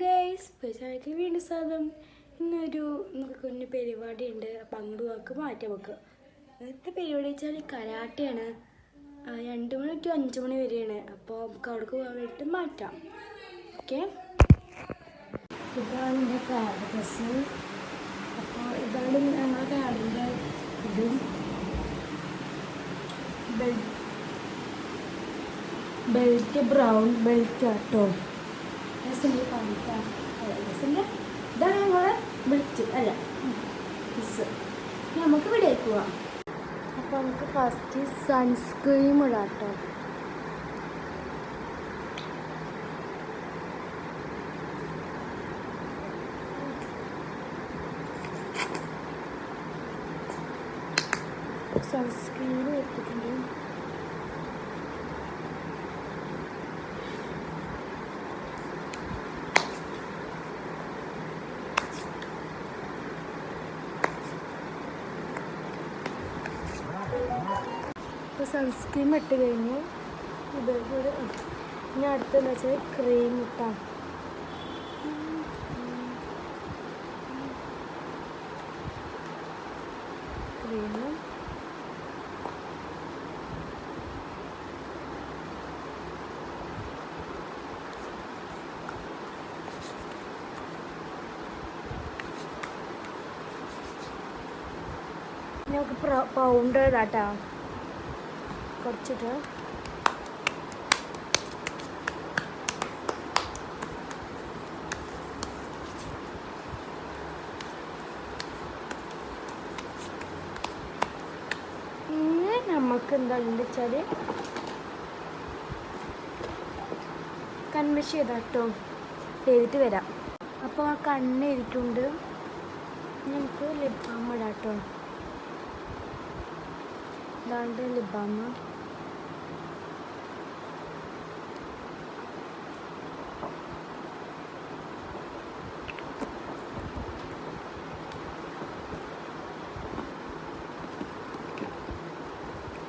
Guys സ്പെഷ്യലായിട്ട് വീണ്ടും സ്വാഗതം. ഇന്നൊരു നമുക്ക് കുഞ്ഞു പരിപാടി ഉണ്ട്. അപ്പം അങ്ങോട്ട് വാക്ക് മാറ്റാൻ വെക്കുക. ഇന്നത്തെ പരിപാടി വെച്ചാൽ കരാട്ടയാണ്. 2 മണി ടു 5 മണി വരെയാണ്. അപ്പോൾ നമുക്ക് അവിടേക്ക് പോകാൻ വേണ്ടിയിട്ട് മാറ്റാം. ഓക്കെ, ഇതാണ് എൻ്റെ കാർഡ് ഡ്രസ്സ്. അപ്പോൾ ഇതാണ് നമ്മുടെ കാർഡിൻ്റെ ഇത്. ബെൽറ്റ് ബ്രൗൺ ബെൽറ്റ് ആട്ടോ. ഇതാണ് ഞങ്ങളെ ബെൽറ്റ് അല്ല കിസ്. നമുക്ക് ഇവിടെ പോവാം. അപ്പോൾ നമുക്ക് ഫസ്റ്റ് സൺസ്ക്രീം ഇടാം കേട്ടോ. സൺസ്ക്രീൻ എടുത്തിട്ടുണ്ട്. ഇപ്പോൾ സൺസ്ക്രീം ഇട്ട് കഴിഞ്ഞു. ഇതേപോലെ ഇനി അടുത്തെന്ന് വെച്ചാൽ ക്രീം ഇട്ടാം. ക്രീമും നമുക്ക് പൗഡർ ഇടാട്ടോ. കുറച്ചിട്ട് നമുക്ക് എന്താണെന്ന് വെച്ചാൽ കൺമിഷ് ചെയ്താട്ടോ ചെയ്തിട്ട് വരാം. അപ്പോൾ ആ കണ്ണ് ഇരിക്കുന്നുണ്ട്. നമുക്ക് ലിപ് ബാം ഇടാട്ടോ. ഇതാണ്ട് ലിപ് ബാം.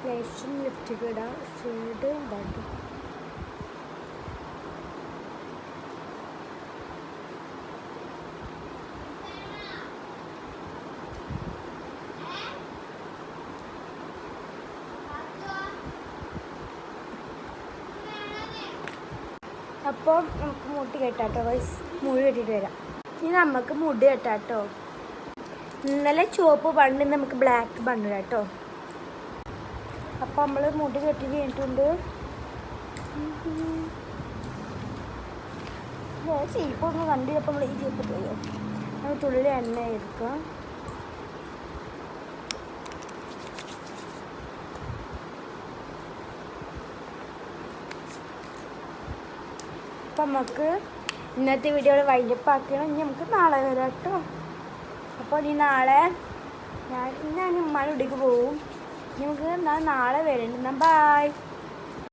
ലേശം ലിപ്സ്റ്റിക് ഇടാം. ഷെയ്ഡ് ഇതാട്ടോ. അപ്പോൾ നമുക്ക് മുടി കെട്ടാട്ടോ ഗൈസ്. മുടി കെട്ടിയിട്ട് വരാം. ഇനി നമുക്ക് മുടി കെട്ടാട്ടോ. ഇന്നലെ ചുവപ്പ് ബണ്ണ്, നമുക്ക് ബ്ലാക്ക് ബണ്ണ് കേട്ടോ. അപ്പോൾ നമ്മൾ മുടി കെട്ടി കഴിഞ്ഞിട്ടുണ്ട്. ചീപ്പൊന്നും കണ്ടില്ലപ്പോൾ നമ്മൾ ഈ ചീപ്പ് ചെയ്യും. നമ്മൾ തുള്ളി എണ്ണ എടുക്കാം. അപ്പം നമുക്ക് ഇന്നത്തെ വീഡിയോയിൽ വൈൻഡപ്പ് ആക്കണം. ഇനി നമുക്ക് നാളെ വരാം കേട്ടോ. അപ്പോൾ ഇനി നാളെ ഞാൻ ഉമ്മാൻ്റെ വീട്ടിലേക്ക് പോവും. നമുക്ക് നാളെ വരണ്ട. ബൈ.